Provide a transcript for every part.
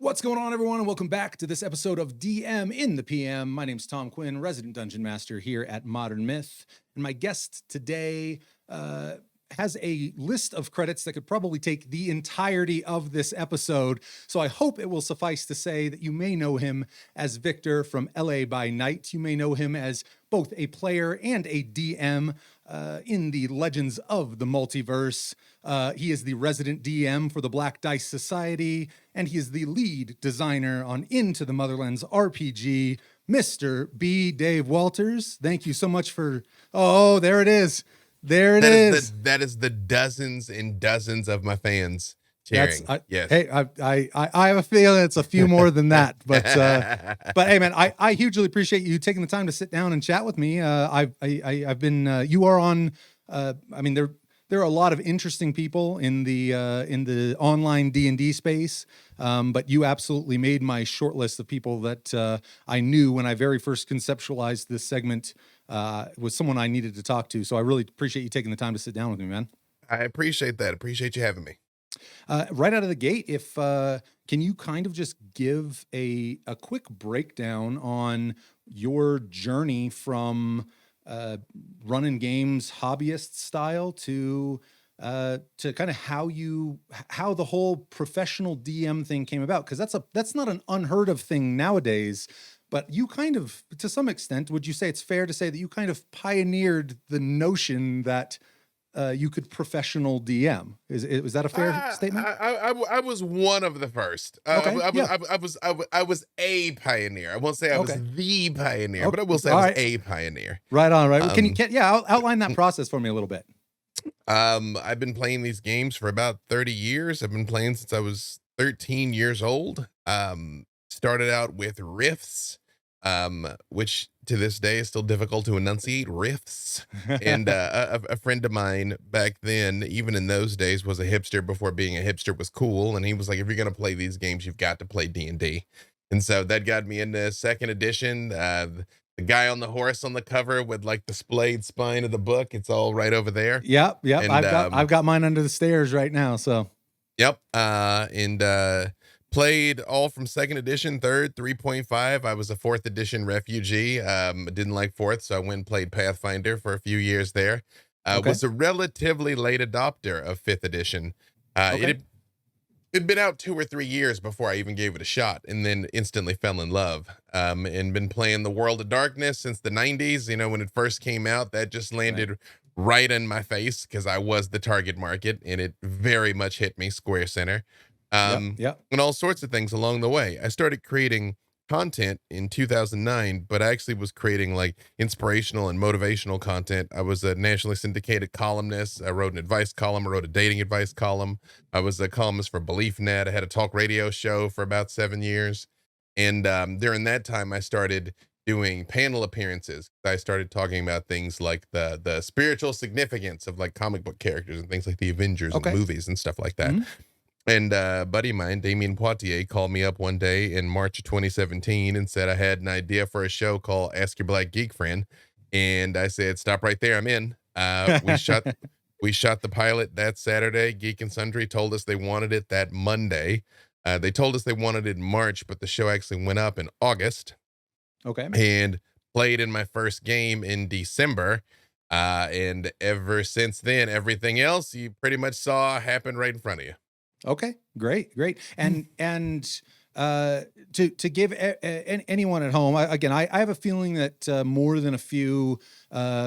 What's going on, everyone, and welcome back to this episode of DM in the PM. My name's Tom Quinn, resident dungeon master here at Modern Myth, and my guest today has a list of credits that could probably take the entirety of this episode, so I hope it will suffice to say that you may know him as Victor from LA by Night. You may know him as both a player and a DM in the Legends of the Multiverse. He is the resident DM for the Black Dice Society, and he is the lead designer on Into the Motherlands RPG, Mr. B. Dave Walters. Thank you so much for... Oh, there it is. There it is. That is the dozens and dozens of my fans cheering. Yes. Hey, I have a feeling it's a few more than that, but hey, man, I hugely appreciate you taking the time to sit down and chat with me. I've been you are on. I mean, there are a lot of interesting people in the online D&D space, but you absolutely made my short list of people that I knew when I very first conceptualized this segment. Was someone I needed to talk to. So I really appreciate you taking the time to sit down with me, man. I appreciate that. Appreciate you having me. Right out of the gate, if can you kind of just give a quick breakdown on your journey from running games hobbyist style to kind of how the whole professional DM thing came about? Because that's not an unheard of thing nowadays. But you kind of, to some extent, would you say it's fair to say that you kind of pioneered the notion that you could professional DM? Was that a fair statement? I was one of the first. Okay, I was a pioneer. I won't say I was the pioneer, but I will say I was a pioneer. Right on, right. Can you outline that process for me a little bit? I've been playing these games for about 30 years. I've been playing since I was 13 years old. Started out with riffs, which to this day is still difficult to enunciate, riffs. And a friend of mine back then, even in those days, was a hipster before being a hipster was cool. And he was like, if you're going to play these games, you've got to play D&D. And so that got me into second edition. The guy on the horse on the cover with like the splayed spine of the book, it's all right over there. Yep. And, I've got mine under the stairs right now. So. Yep. Played all from second edition, third, 3.5. I was a fourth edition refugee. Didn't like fourth, so I went and played Pathfinder for a few years there. Was a relatively late adopter of fifth edition. It'd been out 2 or 3 years before I even gave it a shot, and then instantly fell in love. And been playing the World of Darkness since the 90s. You know, when it first came out, that just landed right in my face because I was the target market, and it very much hit me square center. And all sorts of things along the way. I started creating content in 2009, but I actually was creating like inspirational and motivational content. I was a nationally syndicated columnist. I wrote an advice column. I wrote a dating advice column. I was a columnist for BeliefNet. I had a talk radio show for about 7 years. And during that time, I started doing panel appearances. I started talking about things like the spiritual significance of like comic book characters and things like the Avengers and movies and stuff like that. Mm-hmm. And a buddy of mine, Damien Poitier, called me up one day in March of 2017 and said I had an idea for a show called Ask Your Black Geek Friend. And I said, stop right there, I'm in. We shot the pilot that Saturday. Geek and Sundry told us they wanted it that Monday. They told us they wanted it in March, but the show actually went up in August. Okay. And played in my first game in December. And ever since then, everything else you pretty much saw happen right in front of you. Okay, great. And to give anyone at home, I have a feeling that more than a few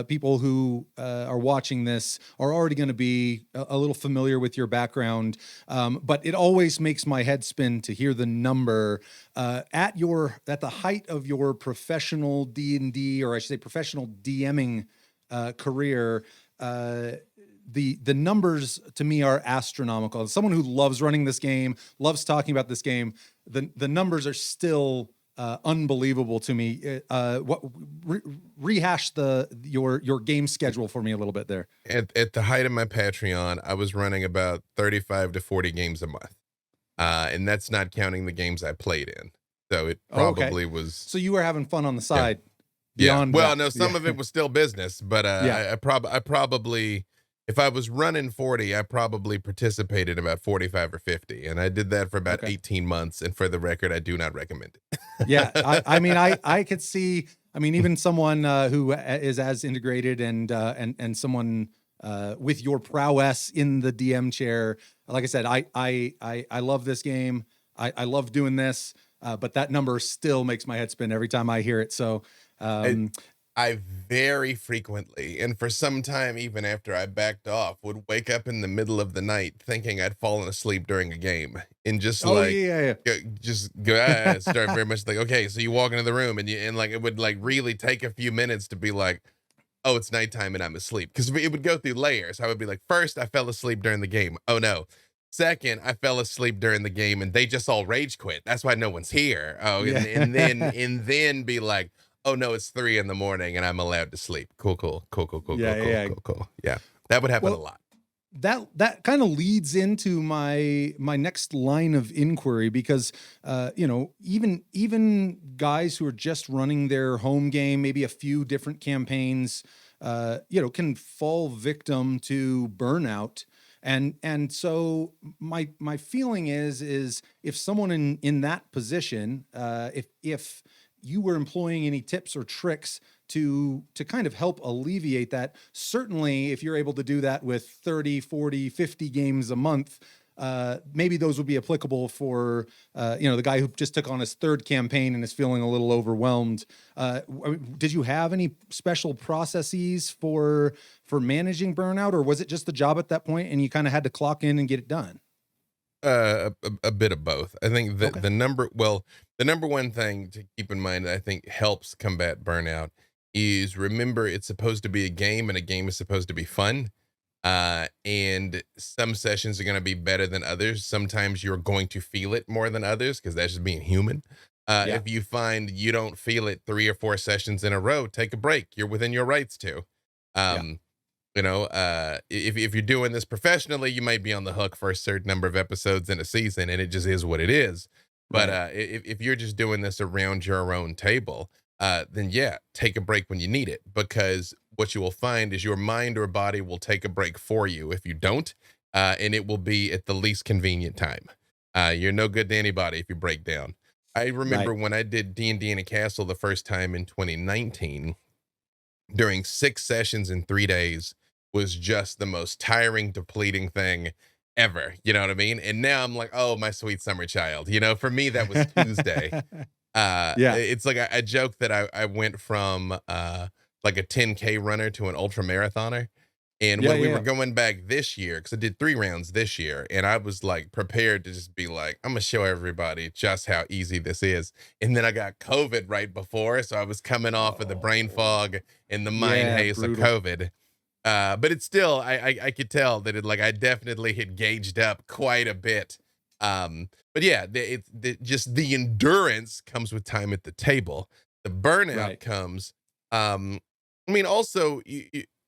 people who are watching this are already going to be a little familiar with your background. But it always makes my head spin to hear the number at the height of your professional D&D, or I should say professional DMing career. The numbers to me are astronomical. As someone who loves running this game, loves talking about this game, the numbers are still unbelievable to me. Rehash your game schedule for me a little bit there. At the height of my Patreon, I was running about 35 to 40 games a month, and that's not counting the games I played in. So it probably was. So you were having fun on the side. Yeah. Well, no, some of it was still business, but I probably if I was running 40, I probably participated about 45 or 50, and I did that for about Okay. 18 months, and for the record, I do not recommend Yeah, it. I mean, I could see. I mean, even someone who is as integrated and someone with your prowess in the DM chair. Like I said, I love this game. I love doing this, but that number still makes my head spin every time I hear it. So, I um, I very frequently, and for some time even after I backed off, would wake up in the middle of the night thinking I'd fallen asleep during a game, and just oh like yeah, just go start very much like, okay, so you walk into the room and like it would like really take a few minutes to be like, oh, it's nighttime and I'm asleep. Because it would go through layers. I would be like, first, I fell asleep during the game. Oh no. Second, I fell asleep during the game and they just all rage quit. That's why no one's here. Oh, yeah, yeah, and then be like, oh no, it's 3 in the morning and I'm allowed to sleep. Cool, cool, cool, cool, cool, yeah, cool, cool, yeah. cool, cool. Yeah. That would happen a Well, lot. that kind of leads into my next line of inquiry because even guys who are just running their home game, maybe a few different campaigns, can fall victim to burnout. And so my feeling is if someone in that position, if you were employing any tips or tricks to kind of help alleviate that, certainly if you're able to do that with 30, 40, 50 games a month, maybe those would be applicable for the guy who just took on his third campaign and is feeling a little overwhelmed. Did you have any special processes for managing burnout, or was it just the job at that point and you kind of had to clock in and get it done? A bit of both. I think Okay. the number one thing to keep in mind that I think helps combat burnout is remember it's supposed to be a game and a game is supposed to be fun. And some sessions are going to be better than others. Sometimes you're going to feel it more than others because that's just being human. Yeah. If you find you don't feel it 3 or 4 sessions in a row, take a break. You're within your rights to. Yeah. Um, if you're doing this professionally, you might be on the hook for a certain number of episodes in a season, and it just is what it is. But Right. if you're just doing this around your own table, then yeah, take a break when you need it, because what you will find is your mind or body will take a break for you if you don't, and it will be at the least convenient time. You're no good to anybody if you break down. I remember Right. when I did D&D in a castle the first time in 2019, during 6 sessions in 3 days was just the most tiring, depleting thing ever. You know what I mean? And now I'm like, oh, my sweet summer child. For me, that was Tuesday. Yeah. It's like I joke that I went from like a 10K runner to an ultra marathoner. And Yeah. when we were Yeah. going back this year, because I did 3 rounds this year, and I was like prepared to just be like, I'm gonna show everybody just how easy this is. And then I got COVID right before, so I was coming off of the brain Oh, fog and the mind yeah. haze of Brutal. COVID. But it's still, I could tell that I definitely had gauged up quite a bit. But yeah, just the endurance comes with time at the table. The burnout Right. comes. I mean, also,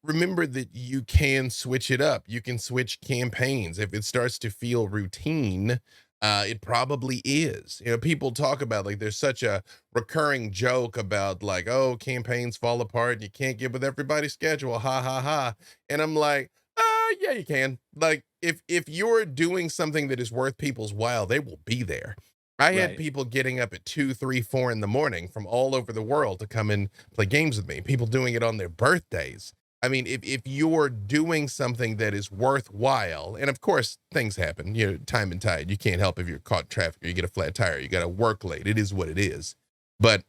remember that you can switch it up. You can switch campaigns if it starts to feel routine. It probably is. People talk about like there's such a recurring joke about like, oh, campaigns fall apart and you can't get with everybody's schedule. Ha ha ha. And I'm like, yeah, you can. Like if you're doing something that is worth people's while, they will be there. I had Right. people getting up at 2, 3, 4 in the morning from all over the world to come and play games with me. People doing it on their birthdays. I mean, if you're doing something that is worthwhile, and of course things happen, time and tide. You can't help if you're caught in traffic or you get a flat tire, you got to work late. It is what it is. But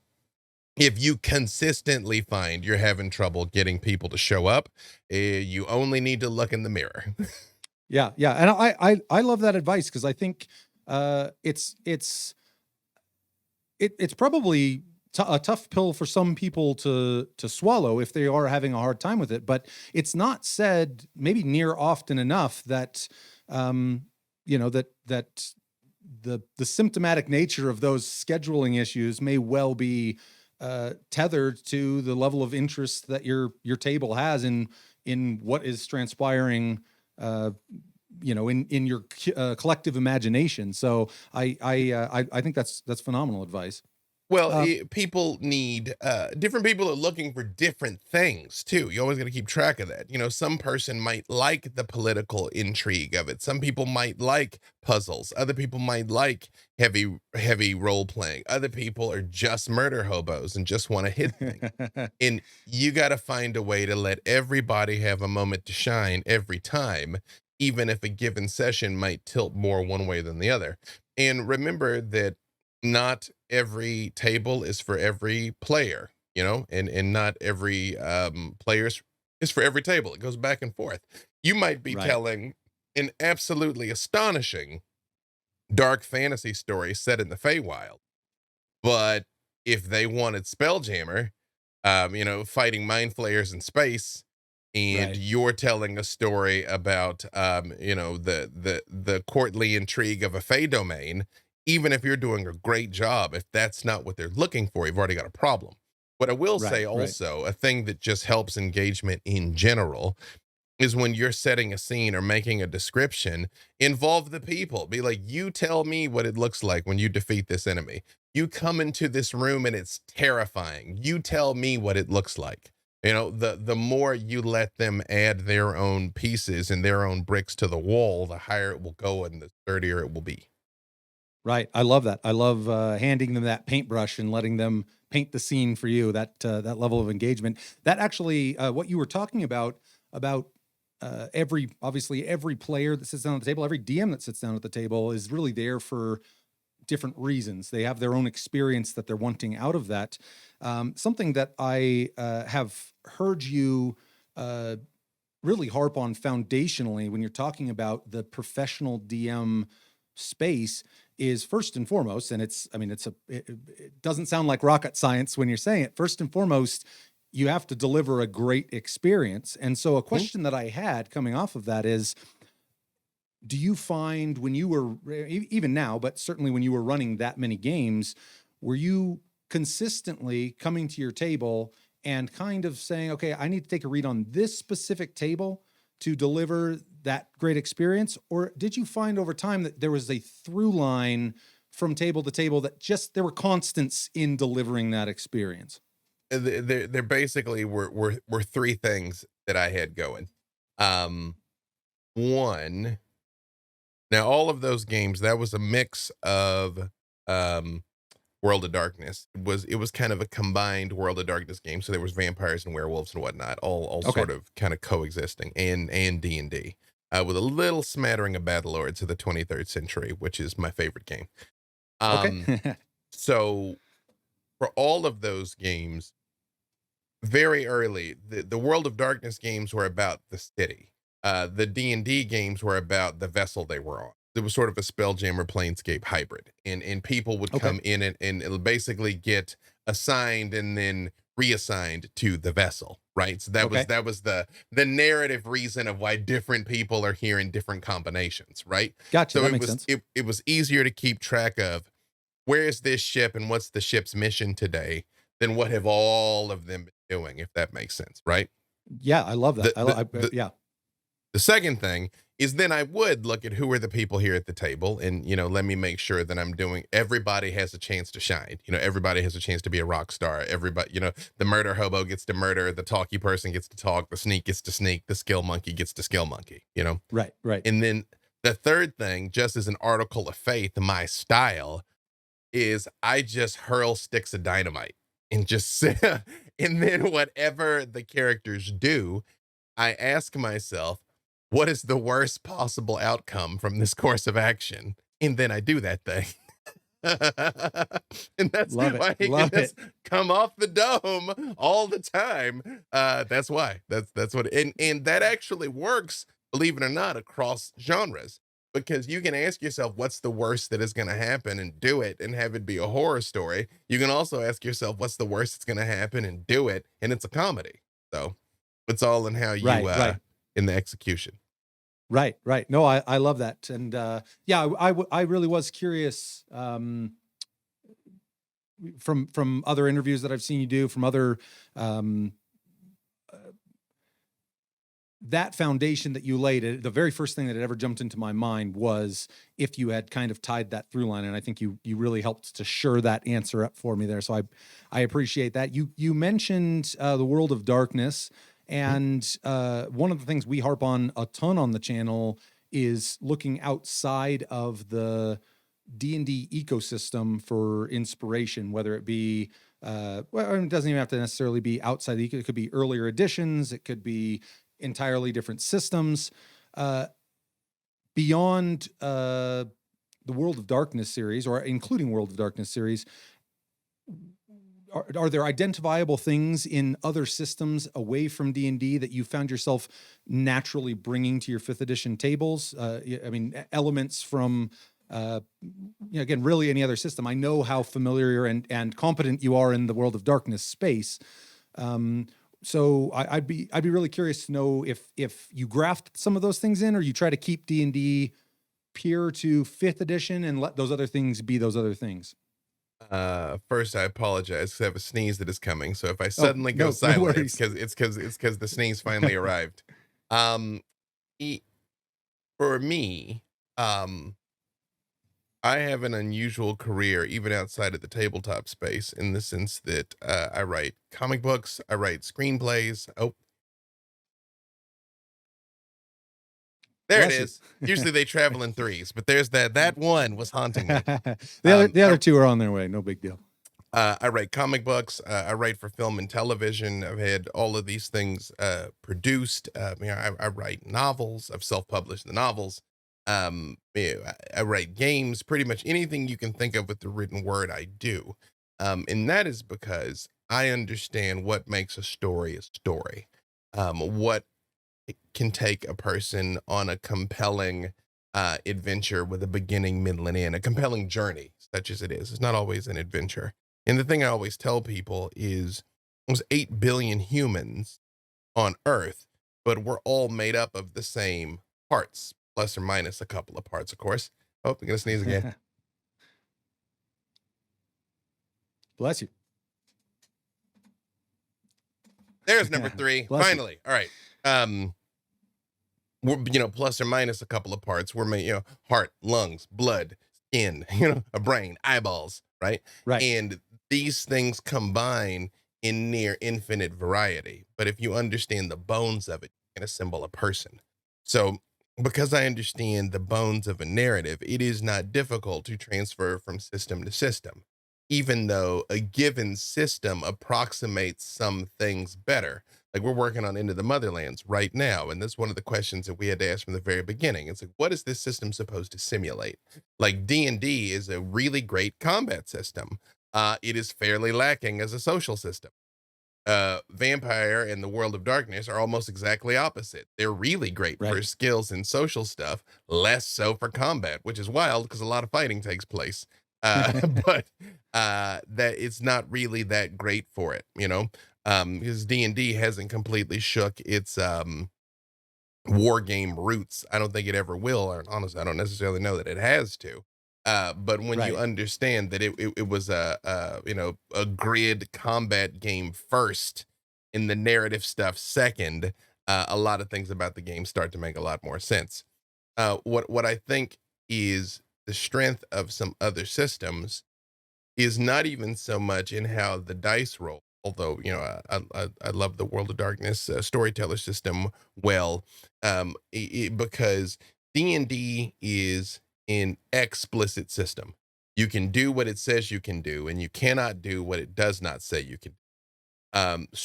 if you consistently find you're having trouble getting people to show up, you only need to look in the mirror. Yeah. Yeah. And I love that advice because I think it's probably a tough pill for some people to swallow if they are having a hard time with it. But it's not said maybe near often enough that that the symptomatic nature of those scheduling issues may well be tethered to the level of interest that your table has in what is transpiring. Uh, in your collective imagination. So I think that's phenomenal advice. Well, Um, people need different people are looking for different things too. You always got to keep track of that. You know, some person might like the political intrigue of it. Some people might like puzzles. Other people might like heavy role playing. Other people are just murder hobos and just want to hit things. And you got to find a way to let everybody have a moment to shine every time, even if a given session might tilt more one way than the other. And remember that not every table is for every player, you know, and not every players is for every table. It goes back and forth. You might be right. telling an absolutely astonishing dark fantasy story set in the Feywild, but if they wanted Spelljammer, you know, fighting mind flayers in space, and Right. you're telling a story about, you know, the courtly intrigue of a Fey domain, even if you're doing a great job, if that's not what they're looking for, you've already got a problem. What I will say Right. Right. also, a thing that just helps engagement in general is when you're setting a scene or making a description, involve the people. Be like, you tell me what it looks like when you defeat this enemy. You come into this room and it's terrifying. You tell me what it looks like. You know, the more you let them add their own pieces and their own bricks to the wall, the higher it will go and the sturdier it will be. Right. I love that. I love handing them that paintbrush and letting them paint the scene for you. That level of engagement. That actually, what you were talking about every obviously every player that sits down at the table, every DM that sits down at the table is really there for different reasons. They have their own experience that they're wanting out of that. Something that I have heard you uh, really harp on foundationally when you're talking about the professional DM space is first and foremost, and it's, I mean, it doesn't sound like rocket science when you're saying it. First and foremost, you have to deliver a great experience. And so a Mhm. question that I had coming off of that is, do you find when you were even now, but certainly when you were running that many games, were you consistently coming to your table and kind of saying, okay, I need to take a read on this specific table to deliver that great experience? Or did you find over time that there was a through line from table to table that just there were constants in delivering that experience? There basically were three things that I had going. Um, One, now all of those games, that was a mix of um World of Darkness. It was kind of a combined World of Darkness game. So there was vampires and werewolves and whatnot, all Okay. sort of kind of coexisting, and D&D. With a little smattering of Battle Lords of the 23rd century, which is my favorite game. Okay. Um, so for all of those games, very early, the World of Darkness games were about the city. The D&D games were about the vessel they were on. It was sort of a Spelljammer Planescape hybrid, and people would Okay. come in and it'll basically get assigned and then reassigned to the vessel, right? So Okay. that was the narrative reason of why different people are here in different combinations, right? Gotcha. So That makes sense. it was easier to keep track of where is this ship and what's the ship's mission today than what have all of them been doing, if that makes sense, right? Yeah. I love that. The the the Yeah. the second thing is then I would look at who are the people here at the table and, you know, let me make sure that I'm doing everybody has a chance to shine. You know, everybody has a chance to be a rock star. Everybody, you know, the murder hobo gets to murder, the talky person gets to talk, the sneak gets to sneak, the skill monkey gets to skill monkey, you know? Right. Right. And then the third thing, just as an article of faith, my style is I just hurl sticks of dynamite and just and then whatever the characters do, I ask myself, what is the worst possible outcome from this course of action? And then I do that thing. And that's Love it. why he can Love just it. come off the dome all the time. That's why. That's what and that actually works, believe it or not, across genres. Because you can ask yourself what's the worst that is going to happen and do it and have it be a horror story. You can also ask yourself what's the worst that's going to happen and do it and it's a comedy. So it's all in how you Right. Right. in the execution. Right, right. No, I love that, and yeah, I really was curious from other interviews that I've seen you do, from other um, that foundation that you laid, the very first thing that had ever jumped into my mind was if you had kind of tied that through line, and I think you really helped to shore that answer up for me there. So I appreciate that. You mentioned the world of darkness, and one of the things we harp on a ton on the channel is looking outside of the D&D ecosystem for inspiration, whether it be well, it doesn't even have to necessarily be outside the it could be earlier editions, it could be entirely different systems. Beyond the World of Darkness series, or including World of Darkness series, are there identifiable things in other systems away from D&D that you found yourself naturally bringing to your 5th edition tables? I mean, elements from again, really any other system. I know how familiar and competent you are in the World of Darkness space. So I'd be really curious to know if you graft some of those things in, or you try to keep D&D pure to 5th edition and let those other things be those other things. First, I apologize because I have a sneeze that is coming. So if I suddenly go silent, it's because the sneeze finally arrived. For me, I have an unusual career, even outside of the tabletop space, in the sense that I write comic books, I write screenplays. Oh, there it is. Usually they travel in threes, but there's that one was haunting me. The other two are on their way. No big deal. I write comic books. I write for film and television. I've had all of these things produced. I write novels. I've self-published the novels. I write games. Pretty much anything you can think of with the written word, I do. And that is because I understand what makes a story a story. What can take a person on a compelling adventure with a beginning, middle, and end, a compelling journey, such as it is. It's not always an adventure. And the thing I always tell people is there's 8 billion humans on Earth, but we're all made up of the same parts, plus or minus a couple of parts, of course. Oh, I'm going to sneeze again. Bless you. There's number 3. Finally. You. All right. We're, plus or minus a couple of parts. We're made, heart, lungs, blood, skin, a brain, eyeballs, right? Right. And these things combine in near infinite variety. But if you understand the bones of it, you can assemble a person. So because I understand the bones of a narrative, it is not difficult to transfer from system to system, even though a given system approximates some things better. Like we're working on Into the Motherlands right now. And that's one of the questions that we had to ask from the very beginning. It's like, what is this system supposed to simulate? Like D&D is a really great combat system. It is fairly lacking as a social system. Vampire and the World of Darkness are almost exactly opposite. They're really great for skills and social stuff, less so for combat, which is wild because a lot of fighting takes place. But that it's not really that great for it, because D&D hasn't completely shook its war game roots. I don't think it ever will, or honestly, I don't necessarily know that it has to. But when you understand that it was a grid combat game first, in the narrative stuff second, a lot of things about the game start to make a lot more sense. What I think is the strength of some other systems is not even so much in how the dice roll. Although, I love the World of Darkness storyteller system because D&D is an explicit system. You can do what it says you can do, and you cannot do what it does not say you can.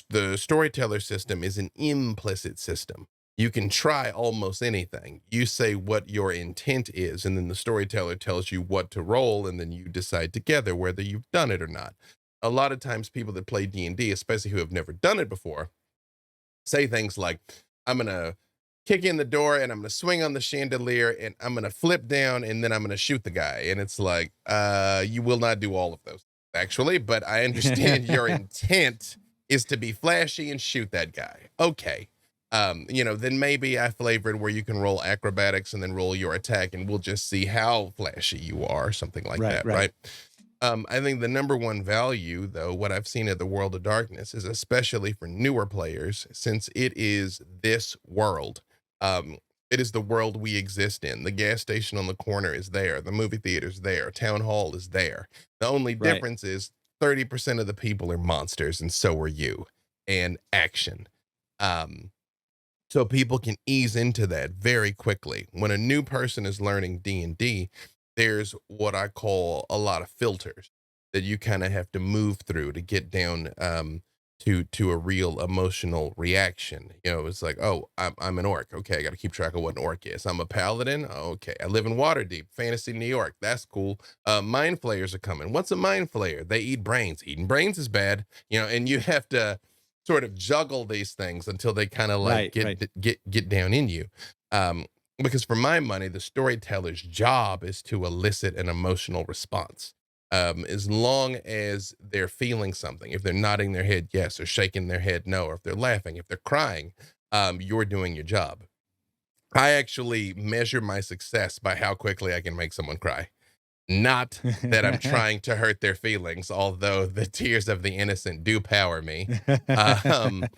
The storyteller system is an implicit system. You can try almost anything. You say what your intent is, and then the storyteller tells you what to roll, and then you decide together whether you've done it or not. A lot of times people that play D&D, especially who have never done it before, say things like, I'm going to kick in the door and I'm going to swing on the chandelier and I'm going to flip down and then I'm going to shoot the guy. And it's like, you will not do all of those actually, but I understand your intent is to be flashy and shoot that guy. Okay. Then maybe I flavored where you can roll acrobatics and then roll your attack and we'll just see how flashy you are, something like that. Right. I think the number one value, though, what I've seen at the World of Darkness is especially for newer players, since it is this world. Um, it is the world we exist in. The gas station on the corner is there. The movie theater's there. Town hall is there. The only Right. difference is 30% of the people are monsters, and so are you. And action. Um, so people can ease into that very quickly. When a new person is learning D&D, there's what I call a lot of filters that you kind of have to move through to get down to a real emotional reaction. You know, it's like, oh, I'm an orc. Okay, I got to keep track of what an orc is. I'm a paladin. Okay, I live in Waterdeep, fantasy New York. That's cool. Mind flayers are coming. What's a mind flayer? They eat brains. Eating brains is bad. You know, and you have to sort of juggle these things until they kind of like Right. Right. get down in you. Um, because for my money, the storyteller's job is to elicit an emotional response. As long as they're feeling something, if they're nodding their head yes, or shaking their head no, or if they're laughing, if they're crying, you're doing your job. I actually measure my success by how quickly I can make someone cry. Not that I'm trying to hurt their feelings, although the tears of the innocent do power me. Um,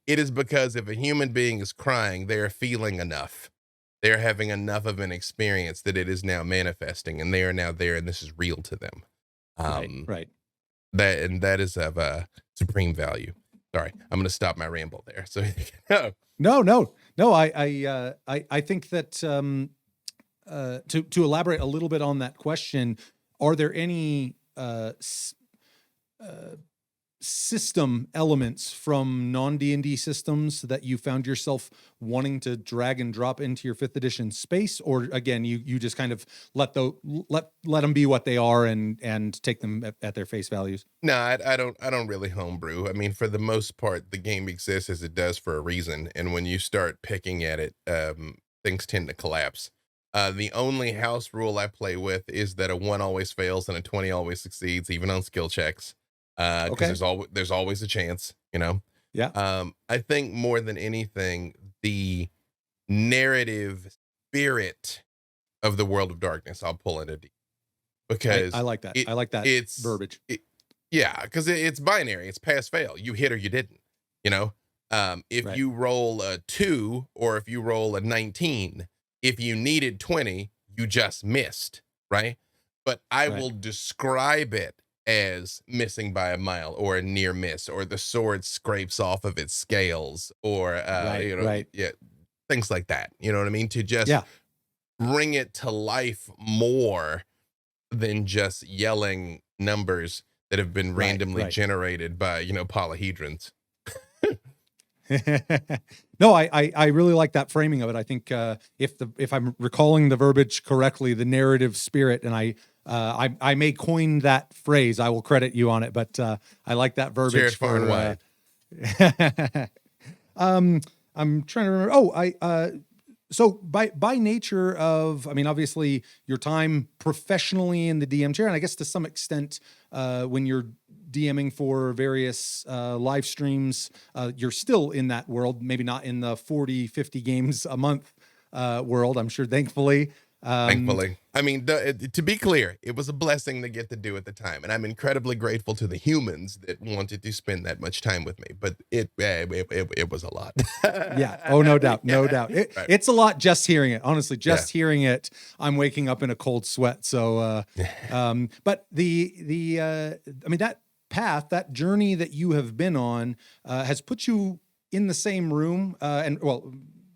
it is because if a human being is crying, they are feeling enough. They're having enough of an experience that it is now manifesting, and they are now there, and this is real to them. Right. Um, Right. that is of supreme value. Sorry, I'm going to stop my ramble there. So, No, no, no. I think that to elaborate a little bit on that question, are there any system elements from non D&D systems that you found yourself wanting to drag and drop into your 5th edition space, or again, you just kind of let them be what they are and take them at their face values? no, I don't really homebrew. I mean, for the most part, the game exists as it does for a reason, and when you start picking at it, things tend to collapse. The only house rule I play with is that a 1 always fails and a 20 always succeeds, even on skill checks. Because Okay. there's always a chance, you know. Yeah. I think more than anything, the narrative spirit of the World of Darkness, I'll pull it a D, I because like that. it I like that it's verbiage. it, yeah, because it's binary. It's pass fail. You hit or you didn't. You know, if Right. you roll a 2 or if you roll a 19, if you needed 20, you just missed, right? But I Right. will describe it as missing by a mile or a near miss or the sword scrapes off of its scales or Right. Right. yeah, things like that. You know what I mean? To just Yeah. bring it to life more than just yelling numbers that have been Right. randomly Right. generated by, polyhedrons. No, I really like that framing of it. I think if I'm recalling the verbiage correctly, the narrative spirit, and I may coin that phrase. I will credit you on it, but I like that Share it verbiage far and for. wide. Um, I'm trying to remember. Oh, so by nature of, I mean, obviously your time professionally in the DM chair, and I guess to some extent, when you're DMing for various live streams, you're still in that world, maybe not in the 40, 50 games a month world, I'm sure, thankfully. Thankfully. I mean, to be clear, it was a blessing to get to do at the time, and I'm incredibly grateful to the humans that wanted to spend that much time with me. But it was a lot. Yeah. Oh, no doubt. No Yeah. doubt. Right. It's a lot just hearing it. Honestly, Yeah. just hearing it, I'm waking up in a cold sweat. So, but I mean, that path, that journey that you have been on, has put you in the same room. And well,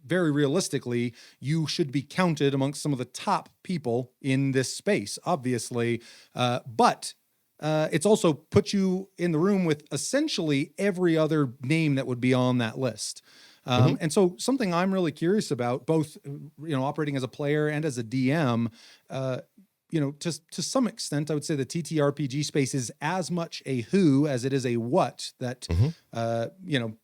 very realistically, you should be counted amongst some of the top people in this space, obviously. But it's also put you in the room with essentially every other name that would be on that list. Mhm. And so something I'm really curious about, both, operating as a player and as a DM, to some extent, I would say the TTRPG space is as much a who as it is a what. That, Mhm.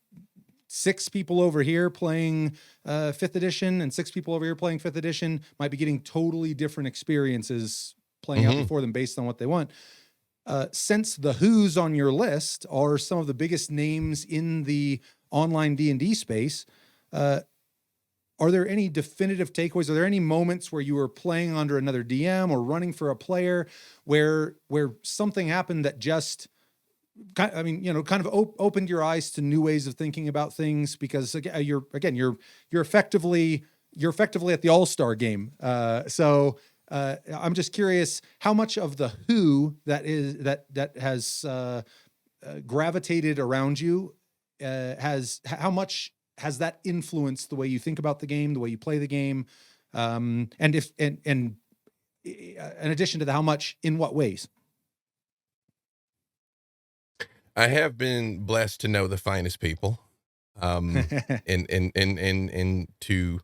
6 people over here playing 5th edition and 6 people over here playing 5th edition might be getting totally different experiences playing out Mhm. before them based on what they want. Since the who's on your list are some of the biggest names in the online D&D space, are there any definitive takeaways? Are there any moments where you were playing under another DM or running for a player where something happened that just, I mean, kind of opened your eyes to new ways of thinking about things? Because you're effectively at the All-Star game. So I'm just curious how much of the who that has gravitated around you how much has that influenced the way you think about the game, the way you play the game, and in addition to that, how much, in what ways? I have been blessed to know the finest people, and to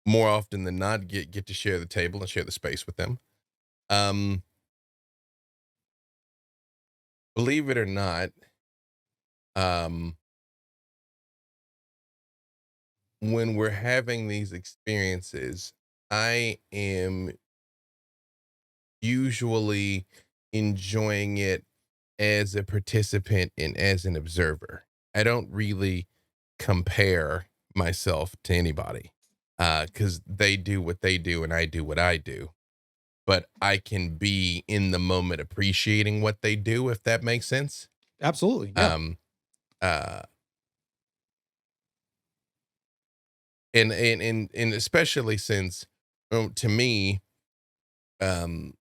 more often than not get to share the table and share the space with them. Um, Believe it or not, um, when we're having these experiences, I am usually enjoying it as a participant and as an observer. I don't really compare myself to anybody because they do what they do and I do what I do. But I can be in the moment appreciating what they do, if that makes sense. Absolutely. Yeah. Um, uh, and especially since, to me, um,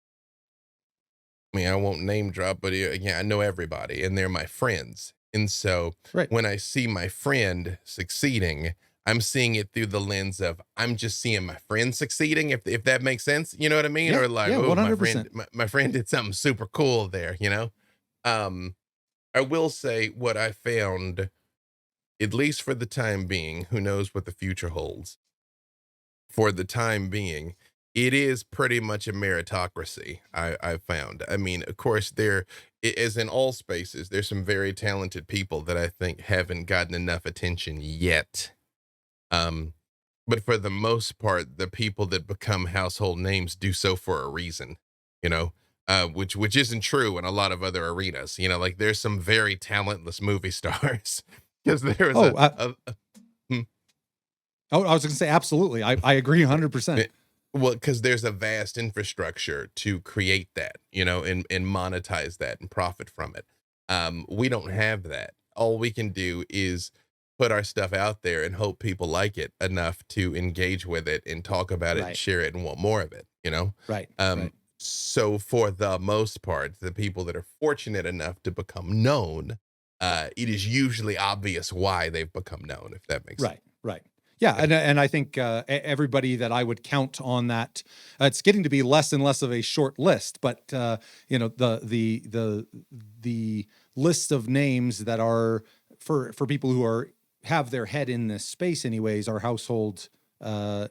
I mean, I won't name drop, but yeah, I know everybody and they're my friends. And so Right. when I see my friend succeeding, I'm seeing it through the lens of I'm just seeing my friend succeeding, if that makes sense. You know what I mean? Yeah. Or like, Yeah. oh, my friend, 100%. my friend did something super cool there, you know? Um, I will say what I found, at least for the time being, who knows what the future holds. For the time being, it is pretty much a meritocracy. I've found. I mean, of course, as in all spaces, there's some very talented people that I think haven't gotten enough attention yet. Um, but for the most part, the people that become household names do so for a reason, you know, which isn't true in a lot of other arenas. You know, like there's some very talentless movie stars because there was Oh, hmm, oh, I was going to say, absolutely. I agree 100%. well, because there's a vast infrastructure to create that, you know, and monetize that and profit from it. We don't have that. All we can do is put our stuff out there and hope people like it enough to engage with it and talk about it and Right. share it and want more of it, you know? Right. Um, Right. so for the most part, the people that are fortunate enough to become known, it is usually obvious why they've become known, if that makes sense. Right. Right. Yeah, Yeah. and I think everybody that I would count on that, it's getting to be less and less of a short list. But the list of names that are for people who have their head in this space, anyways, are household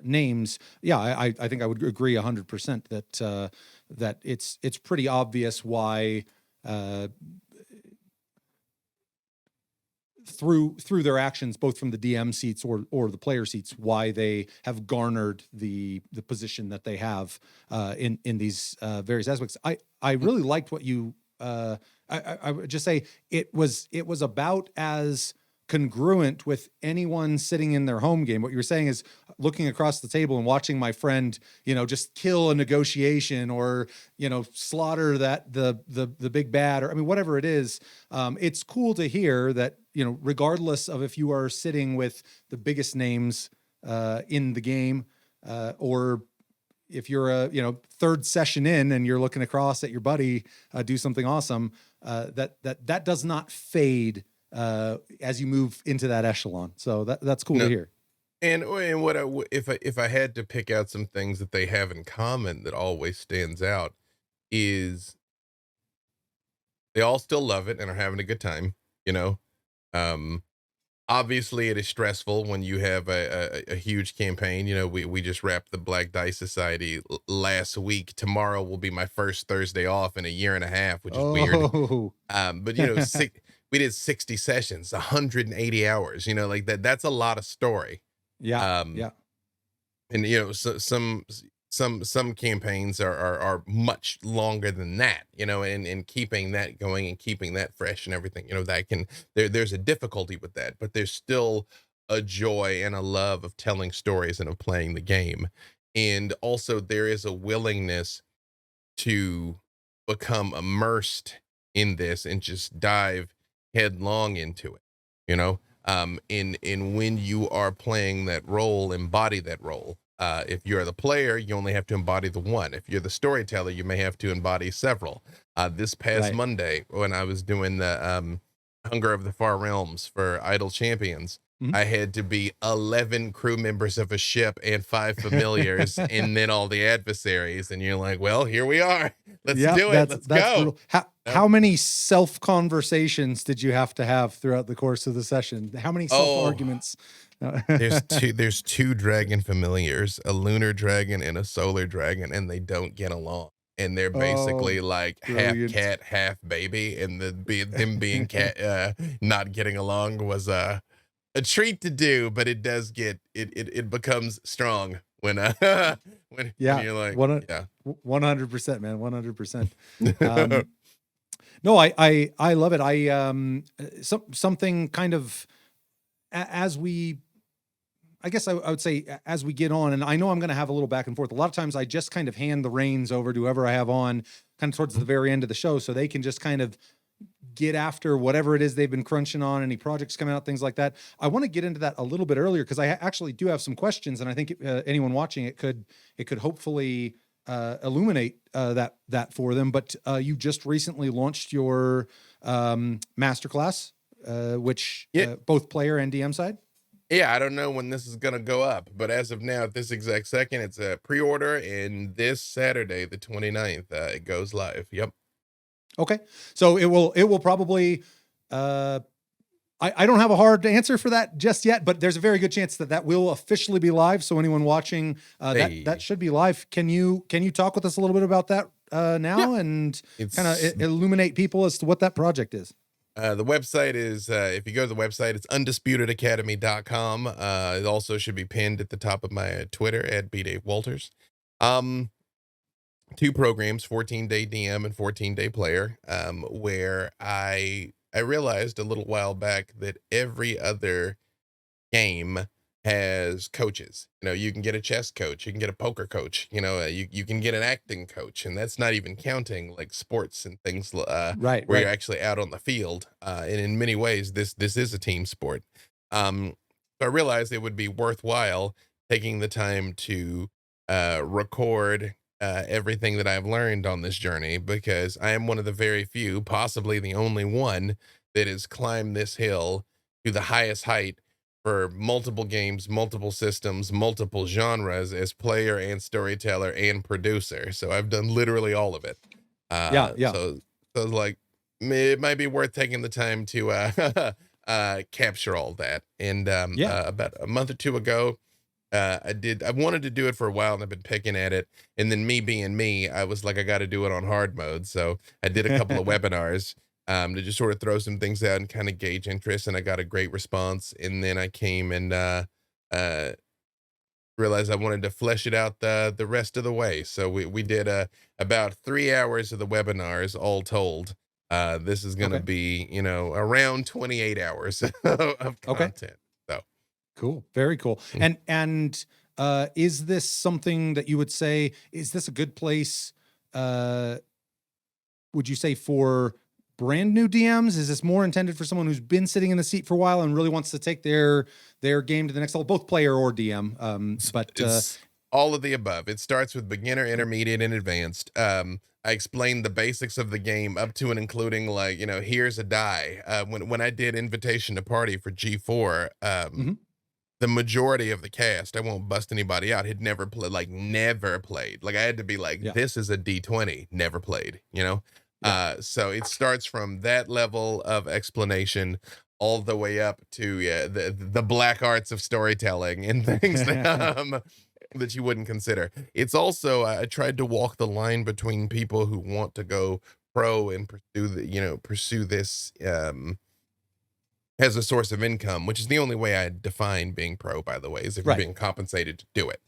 names. Yeah, I think I would agree 100% that it's pretty obvious why. Through their actions, both from the DM seats or the player seats, why they have garnered the position that they have in these various aspects. I really liked what you. I would just say it was about as congruent with anyone sitting in their home game. What you were saying is looking across the table and watching my friend, just kill a negotiation or, slaughter the big bad, or I mean, whatever it is. It's cool to hear that, regardless of if you are sitting with the biggest names in the game, or if you're a third session in and you're looking across at your buddy do something awesome, that does not fade as you move into that echelon. So that's cool to No, hear. and if I had to pick out some things that they have in common that always stands out is they all still love it and are having a good time, you know. Um, Obviously, it is stressful when you have a huge campaign. You know, we just wrapped the Black Dice Society last week. Tomorrow will be my first Thursday off in a year and a half, which is weird. Oh, But we did 60 sessions, 180 hours. You know, like that's a lot of story. yeah, Um, yeah, and some campaigns are much longer than that, you know, and keeping that going and keeping that fresh and everything, you know, that can there's a difficulty with that, but there's still a joy and a love of telling stories and of playing the game. And also there is a willingness to become immersed in this and just dive headlong into it, you know? In when you are playing that role, embody that role. If you're the player, you only have to embody the one. If you're the storyteller, you may have to embody several. This past Right. Monday, when I was doing the Hunger of the Far Realms for Idle Champions, Mhm. I had to be 11 crew members of a ship and 5 familiars, and then all the adversaries. And you're like, well, here we are. Let's Yeah, do it. Let's that's go. brutal. How No? how many self conversations did you have to have throughout the course of the session? How many self Oh, arguments? there's two dragon familiars, a lunar dragon and a solar dragon, and they don't get along. And they're Oh, basically like half brilliant. cat, half baby. And them being cat not getting along was a treat to do, but it does get it becomes strong when when Yeah, you're like, yeah. 100%, man, 100%. Um, no, I love it. Something kind of as we I guess I would say as we get on, and I know I'm going to have a little back and forth. A lot of times I just kind of hand the reins over to whoever I have on kind of towards the very end of the show so they can just kind of get after whatever it is they've been crunching on, any projects coming out, things like that. I want to get into that a little bit earlier because I actually do have some questions, and I think anyone watching it could hopefully illuminate that for them. But you just recently launched your masterclass, which Yeah, both player and DM side. yeah, I don't know when this is gonna go up, but as of now, at this exact second, it's a pre-order, and this Saturday, the 29th, it goes live. Yep. Okay, so it will probably. Uh, I don't have a hard answer for that just yet, but there's a very good chance that will officially be live. So anyone watching, that Hey. should be live. Can you talk with us a little bit about that Yeah. now and kind of It's illuminate people as to what that project is? The website is if you go to the website, it's undisputedacademy.com. It also should be pinned at the top of my Twitter at bdavewalters. Um, two programs, 14-day DM and 14-day player, where I realized a little while back that every other game has coaches. You know, you can get a chess coach, you can get a poker coach, you can get an acting coach, and that's not even counting like sports and things Right, where you're right. actually out on the field. And in many ways, this is a team sport. So I realized it would be worthwhile taking the time to record everything that I've learned on this journey, because I am one of the very few, possibly the only one, that has climbed this hill to the highest height for multiple games, multiple systems, multiple genres as player and storyteller and producer. So I've done literally all of it. Yeah, yeah, So it's like it might be worth taking the time to capture all that. And yeah. about a month or two ago, I wanted to do it for a while and I've been picking at it. And then me being me, I was like, I got to do it on hard mode. So I did a couple of webinars to just sort of throw some things out and kind of gauge interest. And I got a great response. And then I came and uh, realized I wanted to flesh it out the rest of the way. So we did about 3 hours of the webinars all told. This is going to Okay, be, around 28 hours of okay. content. So. Cool. Very cool. Mm. And is this something that you would say, is this a good place? Uh, would you say for brand new DMs? Is this more intended for someone who's been sitting in the seat for a while and really wants to take their game to the next level, both player or DM? But It's all of the above. It starts with beginner, intermediate, and advanced. I explained the basics of the game up to and including, like, here's a die. When I did Invitation to Party for G4, mhm, the majority of the cast, I won't bust anybody out, had never played, like never played. Like I had to be like, yeah, this is a D20, never played. yeah, So it starts from that level of explanation all the way up to, yeah, the black arts of storytelling and things that you wouldn't consider. It's also, I tried to walk the line between people who want to go pro and pursue this as a source of income, which is the only way I define being pro, by the way, is if you're right, being compensated to do it,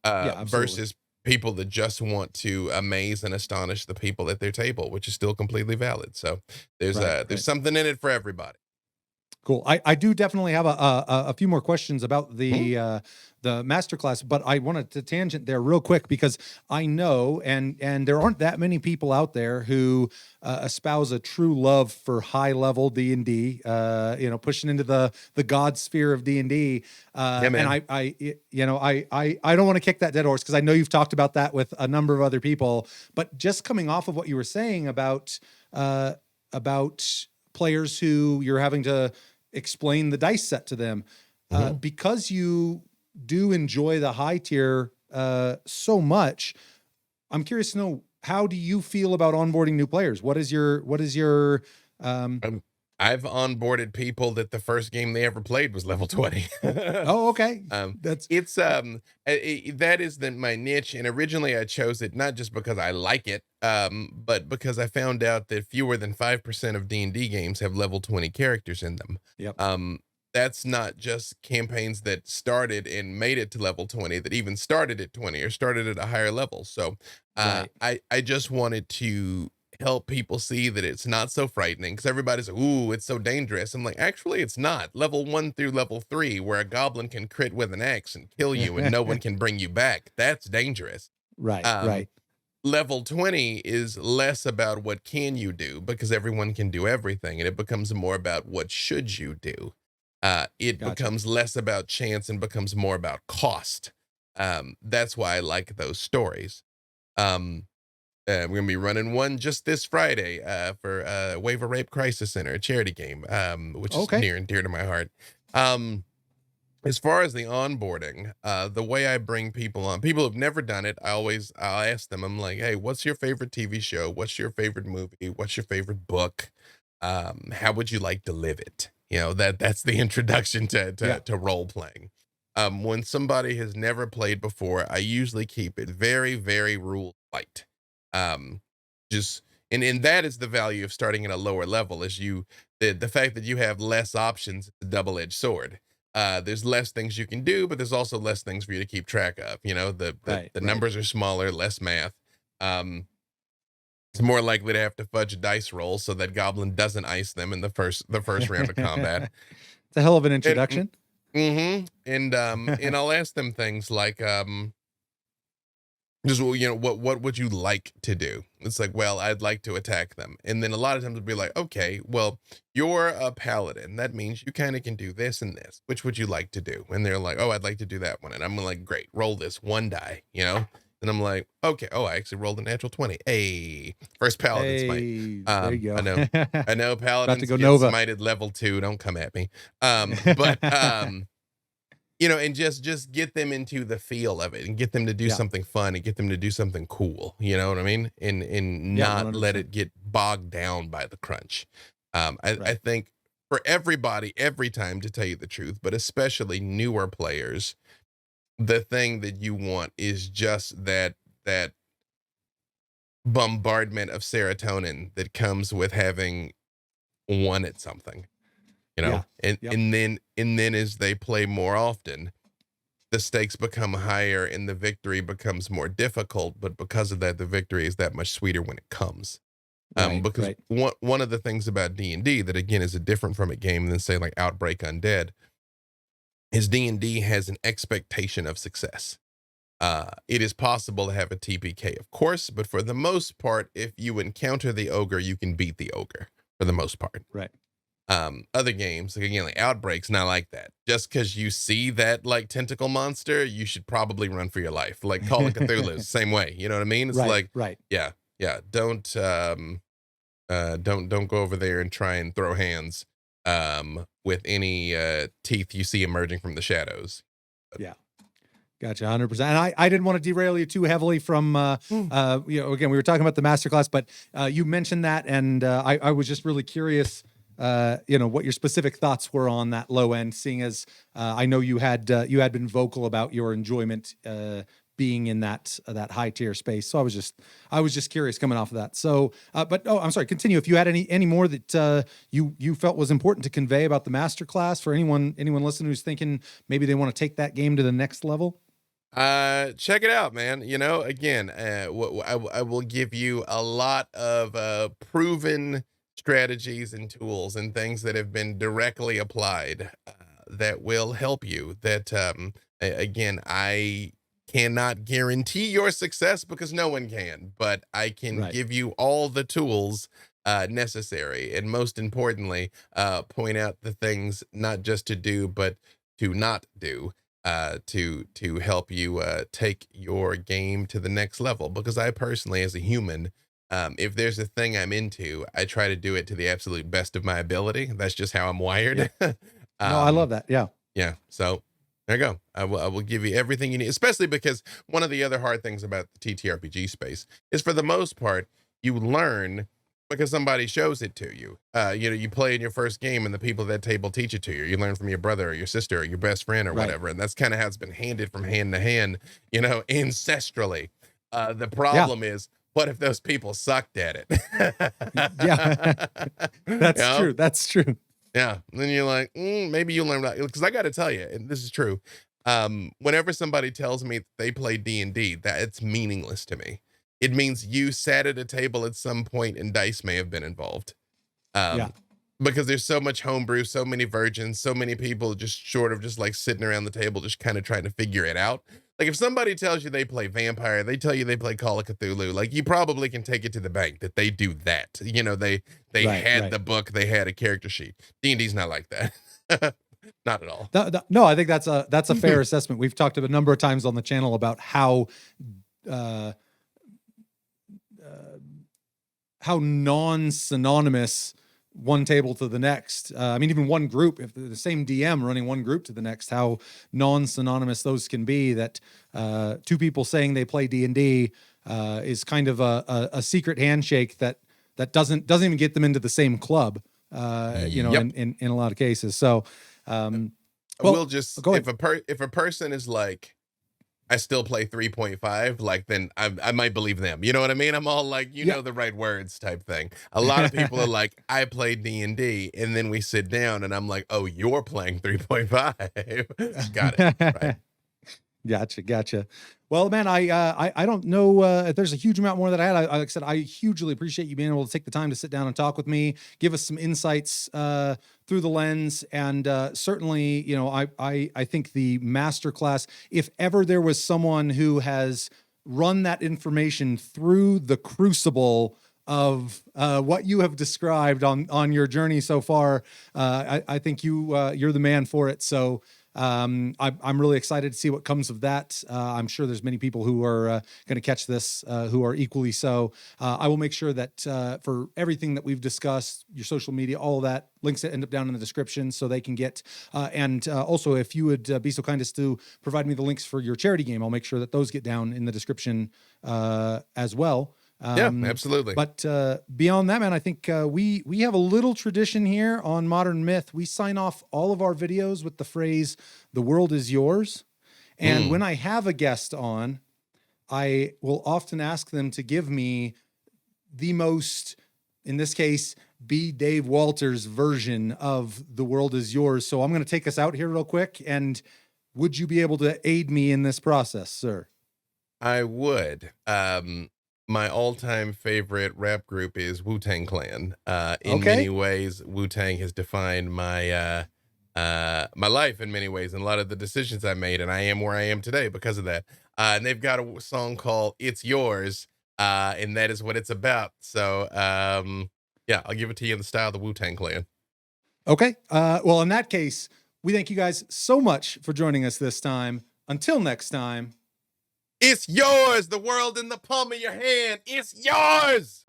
yeah, absolutely, versus people that just want to amaze and astonish the people at their table, which is still completely valid. So there's right, there's right. something in it for everybody. Cool. I do definitely have a few more questions about Mhm. the masterclass, but I wanted to tangent there real quick because I know, and there aren't that many people out there who espouse a true love for high level D&D. Pushing into the god sphere of D&D. Yeah, And man. I don't want to kick that dead horse because I know you've talked about that with a number of other people. But just coming off of what you were saying about players who you're having to explain the dice set to them, Mhm. because you do enjoy the high tier so much. I'm curious to know, how do you feel about onboarding new players? What is your um Um, I've onboarded people that the first game they ever played was level 20. oh, okay, Um, that's it's that is my niche, and originally I chose it not just because I like it, but because I found out that fewer than 5% of D&D games have level 20 characters in them. yep, Um, that's not just campaigns that started and made it to level 20, that even started at 20 or started at a higher level. So, right, I just wanted to help people see that it's not so frightening, because everybody's like, ooh, it's so dangerous. I'm like, actually, it's not. Level 1 through level 3, where a goblin can crit with an axe and kill you and no one can bring you back. That's dangerous. right, Um, right, Level 20 is less about what can you do, because everyone can do everything, and it becomes more about what should you do. It gotcha. becomes less about chance and becomes more about cost. That's why I like those stories. Um, we're gonna be running one just this Friday for Wave of Rape Crisis Center, a charity game, which is Okay, near and dear to my heart. Um, as far as the onboarding, the way I bring people on, people who've never done it, I'll ask them. I'm like, hey, what's your favorite TV show? What's your favorite movie? What's your favorite book? How would you like to live it? That's the introduction yeah, to role playing. When somebody has never played before, I usually keep it very, very rule light. Um, just and that is the value of starting at a lower level, is the fact that you have less options, is a double-edged sword. There's less things you can do, but there's also less things for you to keep track of. The right, the right. numbers are smaller, less math. It's more likely to have to fudge a dice roll so that goblin doesn't ice them in the first round of combat. It's a hell of an And introduction. and I'll ask them things like, just, well, what would you like to do? It's like, well, I'd like to attack them. And then a lot of times it'll be like, okay, well, you're a paladin. That means you kind of can do this and this. Which would you like to do? And they're like, oh, I'd like to do that one. And I'm like, great, roll this one die. And I'm like, okay, oh, I actually rolled a natural 20. Hey, first paladin smite. Hey, there you I go. know, I know About to paladins go get Nova. smited level 2. Don't come at me. But and just get them into the feel of it and get them to do Yeah, something fun and get them to do something cool. You know what I mean? And yeah, not let 100%. it get bogged down by the crunch. I Right. think for everybody, every time, to tell you the truth, but especially newer players, the thing that you want is just that bombardment of serotonin that comes with having won at something. Yeah. And Yep. and then as they play more often, the stakes become higher and the victory becomes more difficult, but because of that, the victory is that much sweeter when it comes. Right. Because Right. one of the things about D&D that, again, is a different from a game than, say, like Outbreak Undead, is D&D has an expectation of success. It is possible to have a TPK, of course, but for the most part, if you encounter the ogre, you can beat the ogre for the most part. Right. Other games, like, again, like Outbreak's not like that. Just because you see that, like, tentacle monster, you should probably run for your life. Like Call of Cthulhu, same way. You know what I mean? It's Right. like, Right. yeah, yeah. Don't go over there and try and throw hands with any teeth you see emerging from the shadows. Yeah. Gotcha, 100%. And I didn't want to derail you too heavily from, Mm. again, we were talking about the masterclass, but you mentioned that, and I was just really curious, what your specific thoughts were on that low end, seeing as I know you had been vocal about your enjoyment being in that high tier space. So I was just curious coming off of that. So, but I'm sorry, continue if you had any more that you felt was important to convey about the masterclass for anyone listening who's thinking maybe they want to take that game to the next level. Check it out, man. Again, I will give you a lot of proven strategies and tools and things that have been directly applied that will help you. That again, I cannot guarantee your success because no one can, but I can Right. give you all the tools necessary, and most importantly, point out the things not just to do, but to not do. To help you take your game to the next level. Because I personally, as a human, if there's a thing I'm into, I try to do it to the absolute best of my ability. That's just how I'm Yeah. wired. No, I um, love that. Yeah. yeah. So there you go. I will give you everything you need, especially because one of the other hard things about the TTRPG space is, for the most part, you learn because somebody shows it to you. You play in your first game and the people at that table teach it to you. You learn from your brother or your sister or your best friend or Right. whatever. And that's kind of how it's been handed from hand to hand, ancestrally. The Yeah. problem is, what if those people sucked at it? Yeah. you That's know? true. That's true. Yeah. And then you're like, maybe you'll learn that. Because I got to tell you, and this is true. Whenever somebody tells me they play D&D, that it's meaningless to me. It means you sat at a table at some point and dice may have been involved. Yeah. Um, because there's so much homebrew, so many virgins, so many people just short of just like sitting around the table, just kind of trying to figure it out. Like, if somebody tells you they play Vampire, they tell you they play Call of Cthulhu, like, you probably can take it to the bank that they do that. They Right. had Right. the book, they had a character sheet. D&D's not like that. Not at all. No, I think that's a fair assessment. We've talked a number of times on the channel about uh, uh, how non-synonymous one table to the next. I mean, even one group, if the same DM running one group to the next, how non-synonymous those can be. That two people saying they play D&D is kind of a secret handshake that doesn't even get them into the same club. Yep. In a lot of cases. So, We'll just, go ahead. if a person is like, I still play 3.5, like, then I might believe them. You know what I mean? I'm all like, Yeah. the right words type thing. A lot of people are like, I play D&D, and then we sit down and I'm like, oh, you're playing 3.5. Got it. Right. Gotcha. Well, man, I don't know if there's a huge amount more that I had. Like I said, I hugely appreciate you being able to take the time to sit down and talk with me, give us some insights through the lens, and certainly, I think the masterclass, if ever there was someone who has run that information through the crucible of what you have described on your journey so far, I think you're the man for it. So. I'm really excited to see what comes of that. I'm sure there's many people who are going to catch this who are equally so. I will make sure that for everything that we've discussed, your social media, all of that, links that end up down in the description so they can get. And also, if you would be so kind as to provide me the links for your charity game, I'll make sure that those get down in the description as well. Yeah, absolutely. But beyond that, man, I think we have a little tradition here on Modern Myth. We sign off all of our videos with the phrase, "The world is yours." And when I have a guest on, I will often ask them to give me the most, in this case, B. Dave Walters version of "The world is yours." So I'm going to take us out here real quick. And would you be able to aid me in this process, sir? I would. My all-time favorite rap group is Wu-Tang Clan. In many ways, Wu-Tang has defined my my life in many ways, and a lot of the decisions I made, and I am where I am today because of that. And they've got a song called "It's Yours," and that is what it's about. So, yeah, I'll give it to you in the style of the Wu-Tang Clan. Okay. Well, in that case, we thank you guys so much for joining us this time. Until next time. It's yours. The world in the palm of your hand. It's yours.